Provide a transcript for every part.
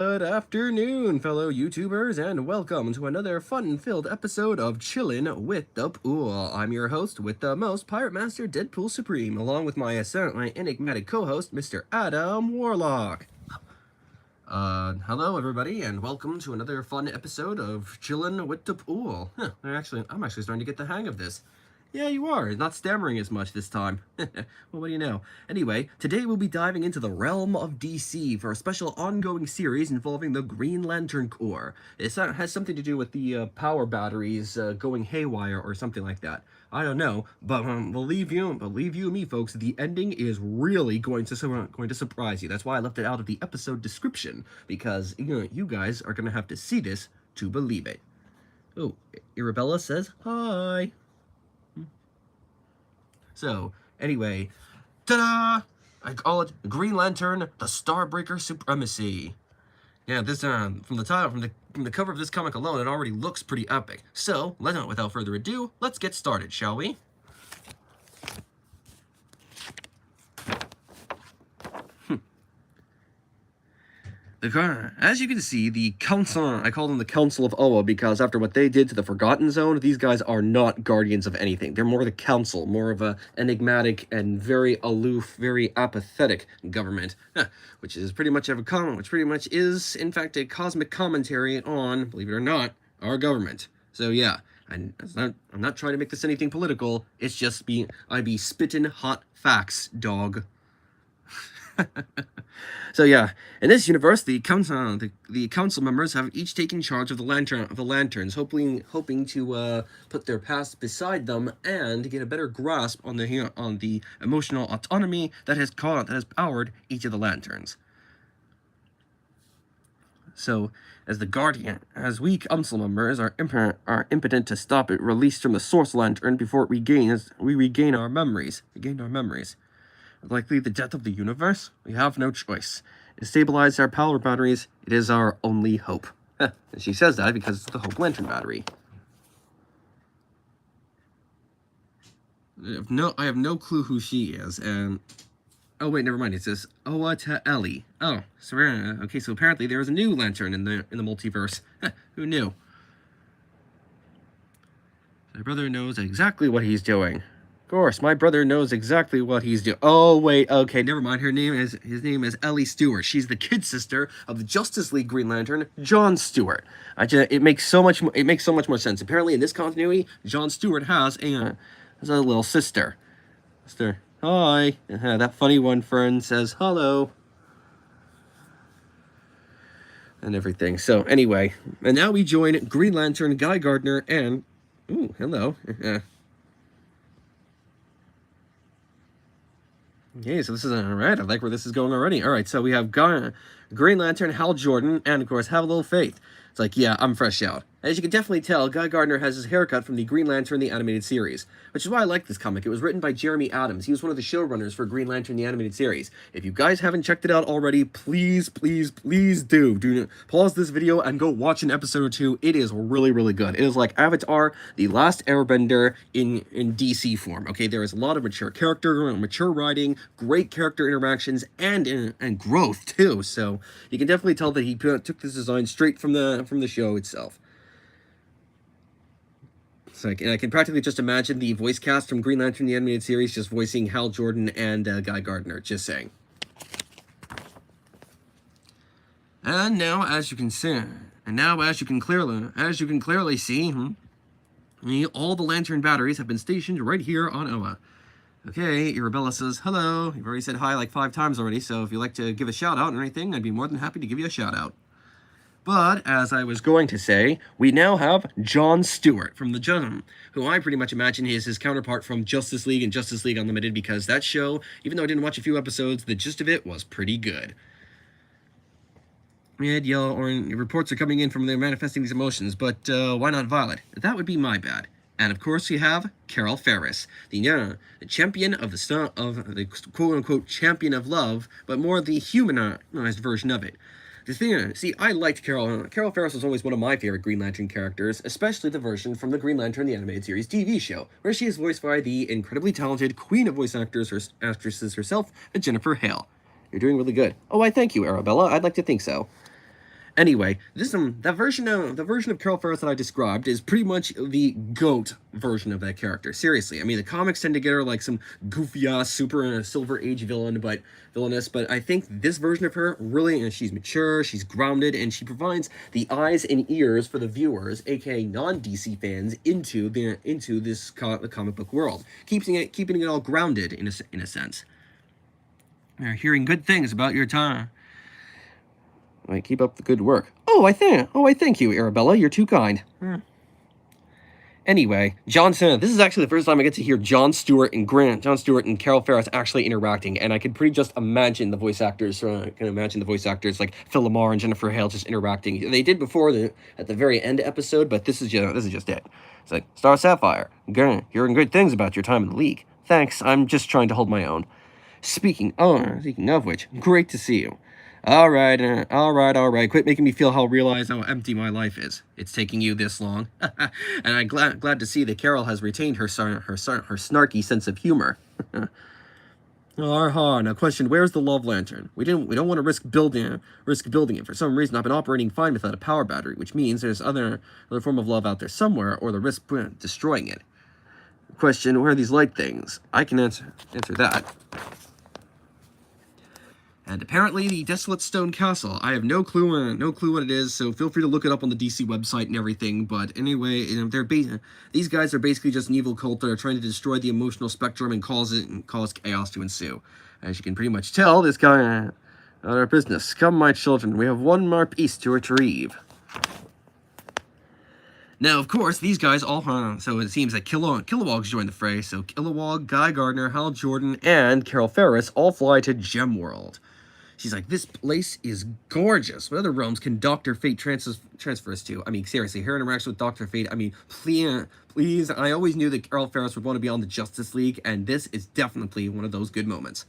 Good afternoon, fellow YouTubers, and welcome to another fun-filled episode of Chillin' with the Pool. I'm your host with the most, Pirate Master Deadpool Supreme, along with my enigmatic co-host, Mr. Adam Warlock. Hello everybody, and welcome to another fun episode of Chillin' with the Pool. I'm actually starting to get the hang of this. Yeah, you are. Not stammering as much this time. Well, what do you know? Anyway, today we'll be diving into the realm of DC for a special ongoing series involving the Green Lantern Corps. It has something to do with the power batteries going haywire or something like that. I don't know, but believe you me, folks, the ending is really going to surprise you. That's why I left it out of the episode description, because you guys are going to have to see this to believe it. Oh, Arabella says hi. So, anyway, ta-da! I call it Green Lantern, the Starbreaker Supremacy. Yeah, this from the cover of this comic alone, it already looks pretty epic. So, without further ado, let's get started, shall we? As you can see, the Council, I call them the Council of Oa because after what they did to the Forgotten Zone, these guys are not guardians of anything. They're more the Council, more of a enigmatic and very aloof, very apathetic government, which is pretty much is, in fact, a cosmic commentary on, believe it or not, our government. So yeah, I'm not trying to make this anything political. It's just I be spitting hot facts, dog. So yeah, in this universe, the council members have each taken charge of the lanterns, hoping to put their past beside them and get a better grasp on the emotional autonomy that has powered each of the lanterns. So, as we council members are impotent to stop it released from the source lantern before we regain our memories. Likely the death of the universe? We have no choice. To stabilize our power batteries, it is our only hope. And she says that because it's the Hope Lantern battery. I have no clue who she is, and... Oh, wait, never mind. It says Oa to Ellie. Oh, so okay, so apparently there is a new lantern in the multiverse. Who knew? My brother knows exactly what he's doing. Of course, my brother knows exactly what he's doing. Oh, wait, okay, never mind. His name is Ellie Stewart. She's the kid sister of the Justice League Green Lantern, John Stewart. It makes so much more sense. Apparently, in this continuity, John Stewart has a little sister. Hi. That funny one friend says hello. And everything. So, anyway, and now we join Green Lantern, Guy Gardner, and... Ooh, hello. Okay, so this is alright. I like where this is going already. Alright, so we have Green Lantern, Hal Jordan, and of course, Have a Little Faith. It's like, yeah, I'm fresh out. As you can definitely tell, Guy Gardner has his haircut from the Green Lantern, the animated series, which is why I like this comic. It was written by Jeremy Adams. He was one of the showrunners for Green Lantern, the animated series. If you guys haven't checked it out already, please do. Do pause this video and go watch an episode or two. It is really, really good. It is like Avatar, The Last Airbender in DC form. Okay, there is a lot of mature character, mature writing, great character interactions, and growth too. So you can definitely tell that he took this design straight from the show itself. And I can practically just imagine the voice cast from Green Lantern, the animated series, just voicing Hal Jordan and Guy Gardner. Just saying. And now, as you can clearly see, all the lantern batteries have been stationed right here on Oa. Okay, Arabella says hello. You've already said hi like 5 times already, so if you'd like to give a shout out or anything, I'd be more than happy to give you a shout out. But, as I was going to say, we now have John Stewart from who I pretty much imagine is his counterpart from Justice League and Justice League Unlimited, because that show, even though I didn't watch a few episodes, the gist of it was pretty good. Red, yellow, orange, reports are coming in from their manifesting these emotions, but why not violet? That would be my bad. And of course we have Carol Ferris, the champion of the quote-unquote champion of love, but more the humanized version of it. I liked Carol. Carol Ferris was always one of my favorite Green Lantern characters, especially the version from the Green Lantern, the animated series TV show, where she is voiced by the incredibly talented queen of voice actresses herself, Jennifer Hale. You're doing really good. Oh, I thank you, Arabella. I'd like to think so. Anyway, this the version of Carol Ferris that I described is pretty much the GOAT version of that character. Seriously, I mean the comics tend to get her like some goofy ass super Silver Age villainess, but I think this version of her really, she's mature, she's grounded, and she provides the eyes and ears for the viewers, aka non-DC fans, into this comic book world, keeping it all grounded in a sense. They're hearing good things about your time. Right, keep up the good work. Oh, I thank you, Arabella. You're too kind. Anyway, John Cena. This is actually the first time I get to hear Jon Stewart and Carol Ferris actually interacting, and I could pretty just imagine the voice actors. Like Phil Lamar and Jennifer Hale just interacting. They did before at the very end episode, but this is just it. It's like Star Sapphire. Hearing good things about your time in the league. Thanks. I'm just trying to hold my own. Speaking of which, great to see you. All right. Quit making me realize how empty my life is. It's taking you this long, and I'm glad to see that Carol has retained her snarky sense of humor. Now question: where's the love lantern? We don't want to risk building it. For some reason, I've been operating fine without a power battery, which means there's other form of love out there somewhere, or the risk destroying it. Question: where are these light things? I can answer that. And apparently the Desolate Stone Castle. I have no clue what it is, so feel free to look it up on the DC website and everything. But anyway, these guys are basically just an evil cult that are trying to destroy the emotional spectrum and cause chaos to ensue. As you can pretty much tell, this guy not our business. Come, my children, we have one more piece to retrieve. Now, of course, these guys all, so it seems that Kilowog's joined the fray. So Kilowog, Guy Gardner, Hal Jordan, and Carol Ferris all fly to Gemworld. She's like, this place is gorgeous. What other realms can Dr. Fate transfer us to? I mean, seriously, her interaction with Dr. Fate, I mean, please, I always knew that Carol Ferris would want to be on the Justice League, and this is definitely one of those good moments.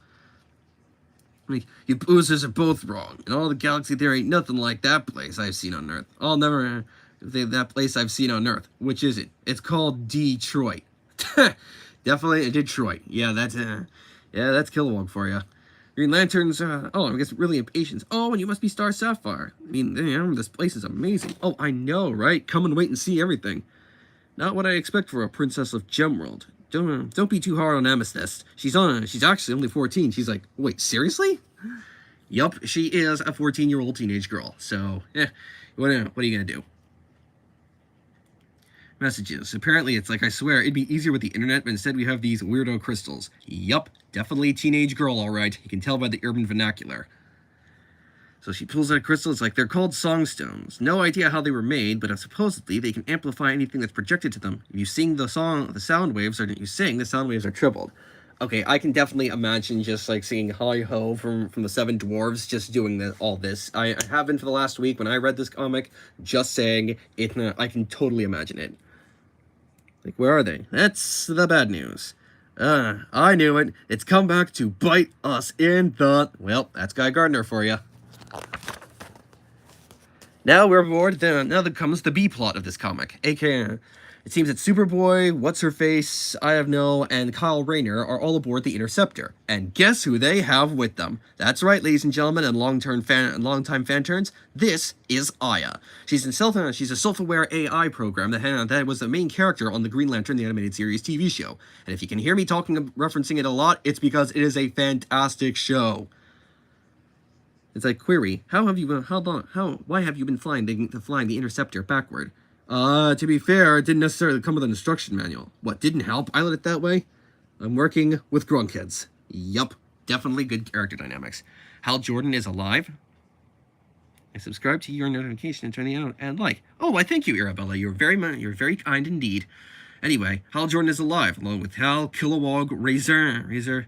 Like, you boozers are both wrong. In all the galaxy, there ain't nothing like that place I've seen on Earth. I'll never that place I've seen on Earth. Which is it? It's called Detroit. Definitely Detroit. Yeah, that's Kilowog for you. Green Lanterns, I guess really impatient. Oh, and you must be Star Sapphire. I mean, this place is amazing. Oh, I know, right? Come and wait and see everything. Not what I expect for a princess of Gemworld. Don't be too hard on Amethyst. She's actually only 14. She's like, wait, seriously? Yup, she is a 14-year-old teenage girl. So, what are you gonna do? Messages. Apparently, it's like, I swear, it'd be easier with the internet, but instead we have these weirdo crystals. Yup, definitely teenage girl, alright. You can tell by the urban vernacular. So she pulls out a crystal. It's like, they're called songstones. No idea how they were made, but supposedly they can amplify anything that's projected to them. If you sing the song, the sound waves are tripled. Okay, I can definitely imagine just like singing Hi Ho from the Seven Dwarves, just doing all this. I have been for the last week when I read this comic, just saying it. I can totally imagine it. Like, where are they? That's the bad news. I knew it. It's come back to bite us in the... Well, that's Guy Gardner for you. Now we're aboard. Now that comes the B plot of this comic, aka... It seems that Superboy, What's-Her-Face, I Have No, and Kyle Rayner are all aboard the Interceptor. And guess who they have with them? That's right, ladies and gentlemen, and longtime fan turns. This is Aya. She's a self-aware AI program that was the main character on the Green Lantern the Animated Series TV show. And if you can hear me referencing it a lot, it's because it is a fantastic show. It's like, query, why have you been flying the Interceptor backward? To be fair, it didn't necessarily come with an instruction manual. What, didn't Hal pilot it that way? I'm working with grunkheads. Yup, definitely good character dynamics. Hal Jordan is alive. I subscribe to your notification and turn it on and like. Oh, I thank you, Arabella. You're very kind indeed. Anyway, Hal Jordan is alive, along with Hal, Kilowog, Razor,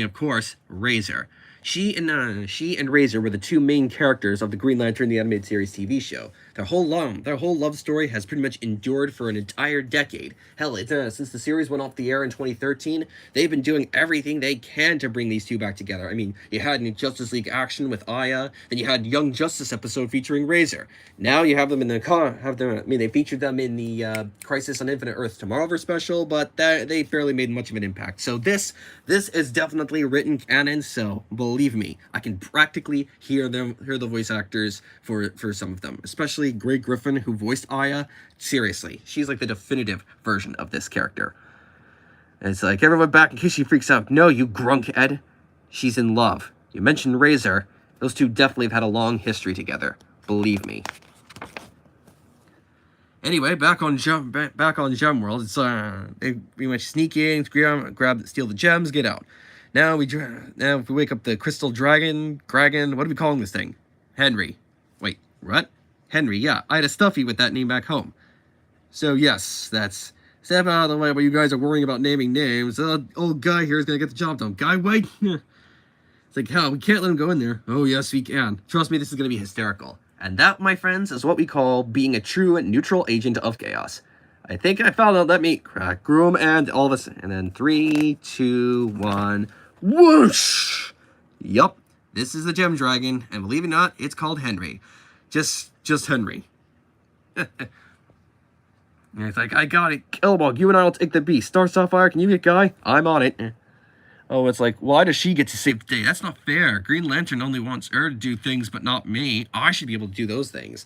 of course, Razor. She and Razor were the two main characters of the Green Lantern the Animated Series TV show. Their whole love story has pretty much endured for an entire decade. Hell, since the series went off the air in 2013, they've been doing everything they can to bring these two back together. I mean, you had Justice League Action with Aya, then you had Young Justice episode featuring Razor. Now you have them in they featured them in the Crisis on Infinite Earths Tomorrowverse special, but they barely made much of an impact. So this is definitely written canon, so believe me, I can practically hear the voice actors for some of them, especially Greg Griffin, who voiced Aya. Seriously, she's like the definitive version of this character. And it's like, everyone back in case she freaks out. No, you grunk, Ed. She's in love. You mentioned Razor. Those two definitely have had a long history together. Believe me. Anyway, back on Gem World. It's they pretty much sneak in, steal the gems, get out. Now if we wake up the Crystal Dragon, what are we calling this thing? Henry. Wait, what? Henry, yeah. I had a stuffy with that name back home. So yes, that's step out of the way while you guys are worrying about naming names. Old guy here is gonna get the job done. Guy, wait. It's like, hell, we can't let him go in there. Oh yes, we can. Trust me, this is gonna be hysterical. And that, my friends, is what we call being a true and neutral agent of chaos. I think I found out. Let me crack room and all of us. And then 3, 2, 1, whoosh! Yup, this is the Gem Dragon, and believe it or not, it's called Henry. Just Henry. And it's like, I got it. Killbog, you and I will take the beast. Star Starfire, can you get Guy? I'm on it. Oh, it's like, why does she get to save the day? That's not fair. Green Lantern only wants her to do things, but not me. I should be able to do those things.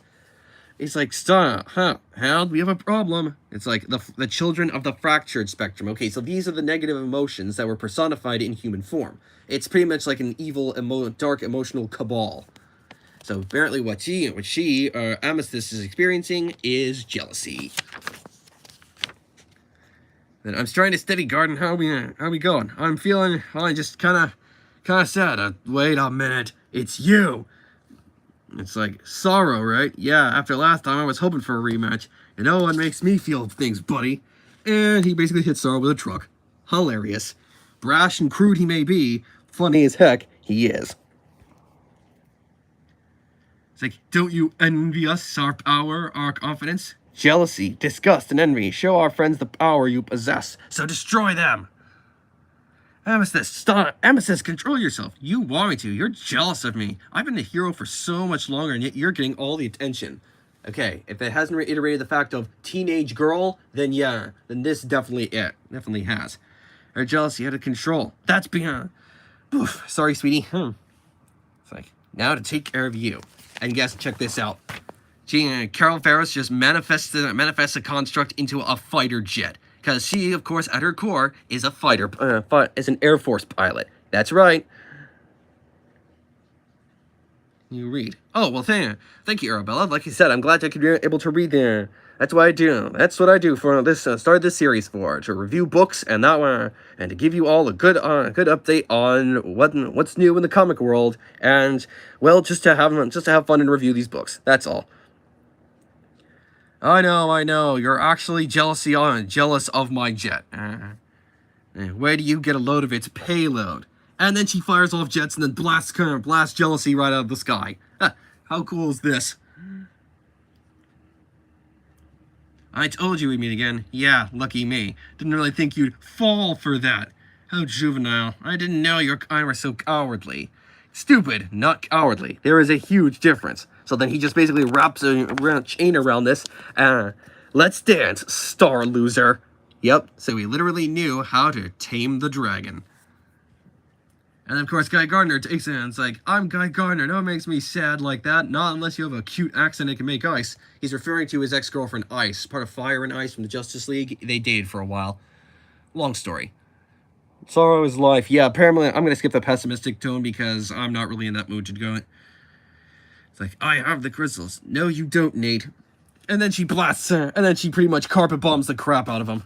It's like, stop, huh? Hal, we have a problem. It's like the children of the fractured spectrum. Okay, so these are the negative emotions that were personified in human form. It's pretty much like an evil, dark, emotional cabal. So apparently what Amethyst is experiencing is jealousy. Then I'm trying to steady garden. How we going? I'm feeling just kind of sad. Wait a minute, it's you. It's like, sorrow, right? Yeah, after last time I was hoping for a rematch, and no one makes me feel things, buddy. And he basically hit Sorrow with a truck. Hilarious. Brash and crude he may be, funny as heck, he is. It's like, don't you envy us our power, our confidence? Jealousy, disgust, and envy. Show our friends the power you possess, so destroy them. Amethyst, stop. Amethyst, control yourself. You want me to. You're jealous of me. I've been a hero for so much longer, and yet you're getting all the attention. Okay, if it hasn't reiterated the fact of teenage girl, then yeah, then this definitely has. Her jealousy out of control. That's beyond. Oof, sorry, sweetie. It's like, now to take care of you. And guess, check this out. Carol Ferris just manifests a construct into a fighter jet. Because she, of course, at her core, is a fighter, is an Air Force pilot. That's right. You read. Oh, well, thank you, Arabella. Like you said, I'm glad I could be able to read there. That's what I do. That's what I do for this. Started this series for, to review books and and to give you all a good update on what's new in the comic world, and well, just to have fun and review these books. That's all. I know. You're actually jealous of my jet. Where do you get a load of its payload? And then she fires off jets and then blasts jealousy right out of the sky. How cool is this? I told you we'd meet again. Yeah, lucky me. Didn't really think you'd fall for that. How juvenile. I didn't know your kind were so cowardly. Stupid, not cowardly. There is a huge difference. So then he just basically wraps a chain around this. Let's dance, star loser. Yep, so he literally knew how to tame the dragon. And of course, Guy Gardner takes it and it's like, I'm Guy Gardner. No one makes me sad like that. Not unless you have a cute accent that can make ice. He's referring to his ex-girlfriend, Ice. Part of Fire and Ice from the Justice League. They dated for a while. Long story. Sorrow is life. Yeah, apparently I'm going to skip the pessimistic tone because I'm not really in that mood to go. It's like, I have the crystals. No, you don't, Nate. And then she blasts her. And then she pretty much carpet bombs the crap out of him.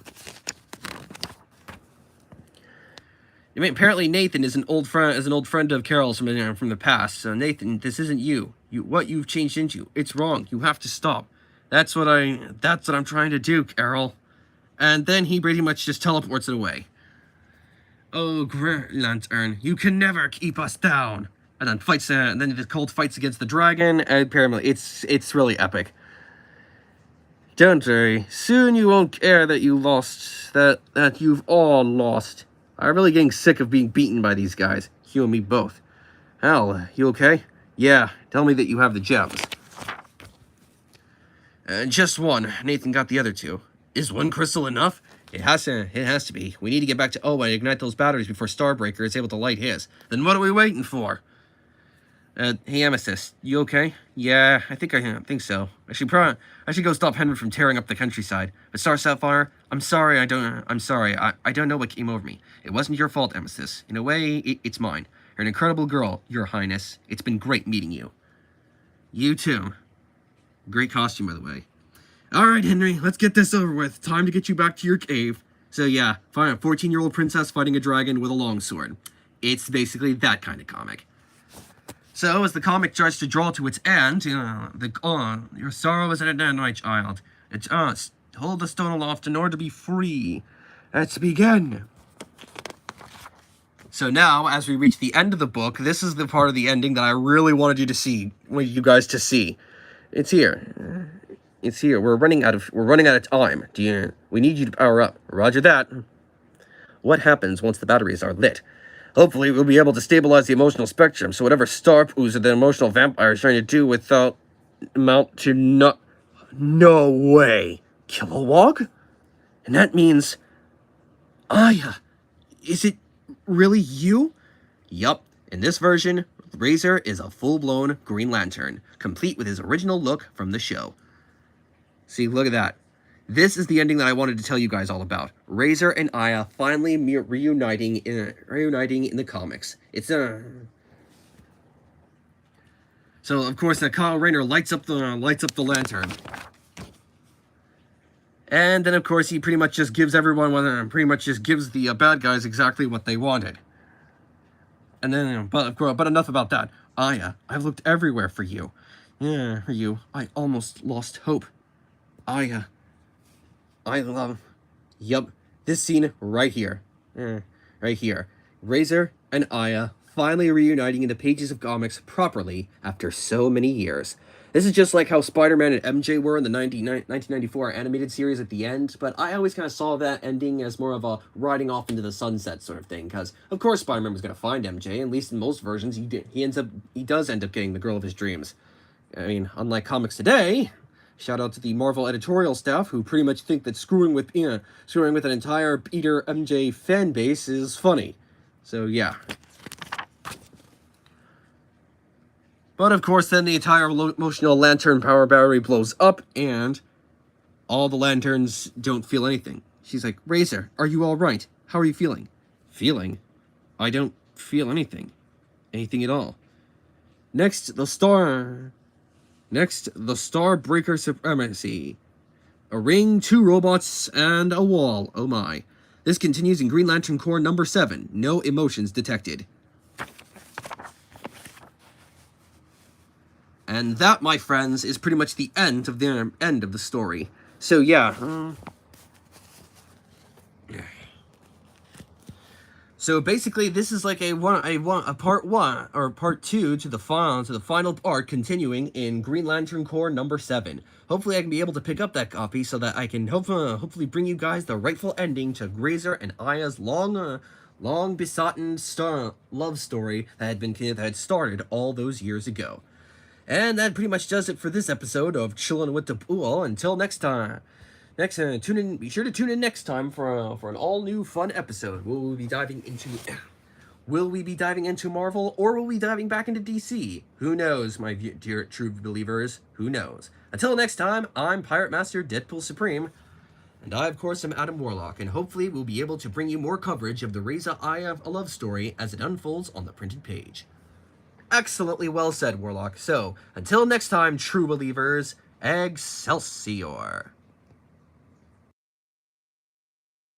I mean, apparently Nathan is an old friend of Carol's from the past. So Nathan, this isn't you. What you've changed into. It's wrong. You have to stop. That's what I'm trying to do, Carol. And then he pretty much just teleports it away. Oh, Green Lantern, you can never keep us down. And then the Colt fights against the dragon, and apparently it's really epic. Don't worry, soon you won't care that you lost, that you've all lost. I'm really getting sick of being beaten by these guys, you and me both. Hal, you okay? Yeah, tell me that you have the gems. Just one, Nathan got the other two. Is one crystal enough? It has to be. We need to get back to Oa and ignite those batteries before Starbreaker is able to light his. Then what are we waiting for? Hey Amethyst, you okay? Yeah, I think so. I should go stop Henry from tearing up the countryside. But Star Sapphire, I'm sorry. I don't know what came over me. It wasn't your fault, Amethyst. In a way, it's mine. You're an incredible girl, Your Highness. It's been great meeting you. You too. Great costume, by the way. Alright, Henry, let's get this over with. Time to get you back to your cave. So yeah, find a 14-year-old princess fighting a dragon with a longsword. It's basically that kind of comic. So, as the comic tries to draw to its end, your sorrow is at an end, my child. It's us. Hold the stone aloft in order to be free. Let's begin. So now, as we reach the end of the book, this is the part of the ending that I really wanted you guys to see. It's here. It's here. We're running out of time. We need you to power up. Roger that. What happens once the batteries are lit? Hopefully, we'll be able to stabilize the emotional spectrum, so whatever star poos or the emotional vampire is trying to do without amount to no way. Kilowog? And that means Aya. Is it really you? Yup. In this version, Razor is a full-blown Green Lantern, complete with his original look from the show. See, look at that. This is the ending that I wanted to tell you guys all about. Razor and Aya finally reuniting in the comics. So of course, Kyle Rayner lights up the lantern, and then of course he pretty much just gives the bad guys exactly what they wanted. And then, but enough about that. Aya, I've looked everywhere for you. Yeah, for you. I almost lost hope. Aya. Yup, this scene right here. Right here. Razor and Aya finally reuniting in the pages of comics properly after so many years. This is just like how Spider-Man and MJ were in the 1994 animated series at the end, but I always kind of saw that ending as more of a riding off into the sunset sort of thing, because of course Spider-Man was going to find MJ, at least in most versions he does end up getting the girl of his dreams. I mean, unlike comics today... Shout out to the Marvel editorial staff who pretty much think that screwing with an entire Peter MJ fan base is funny. So yeah. But of course then the entire emotional lantern power battery blows up and all the lanterns don't feel anything. She's like, Razor, are you alright? How are you feeling? Feeling? I don't feel anything. Anything at all. Next, the Starbreaker Supremacy. A ring, 2 robots, and a wall. Oh my. This continues in Green Lantern Corps number 7. No emotions detected. And that, my friends, is pretty much the end of the story. So yeah. So basically, this is like a part 1 or part 2 to the final part, continuing in Green Lantern Corps number 7. Hopefully, I can be able to pick up that copy so that I can hopefully bring you guys the rightful ending to Razor and Aya's long besotted love story that had started all those years ago. And that pretty much does it for this episode of Chillin' with the Pool. Until next time. Be sure to tune in next time for an all-new fun episode. Will we be diving into Marvel, or will we be diving back into DC? Who knows, my dear true believers? Who knows? Until next time, I'm Pirate Master Deadpool Supreme, and I, of course, am Adam Warlock, and hopefully we'll be able to bring you more coverage of the Razor Aya love story as it unfolds on the printed page. Excellently well said, Warlock. So, until next time, true believers, Excelsior!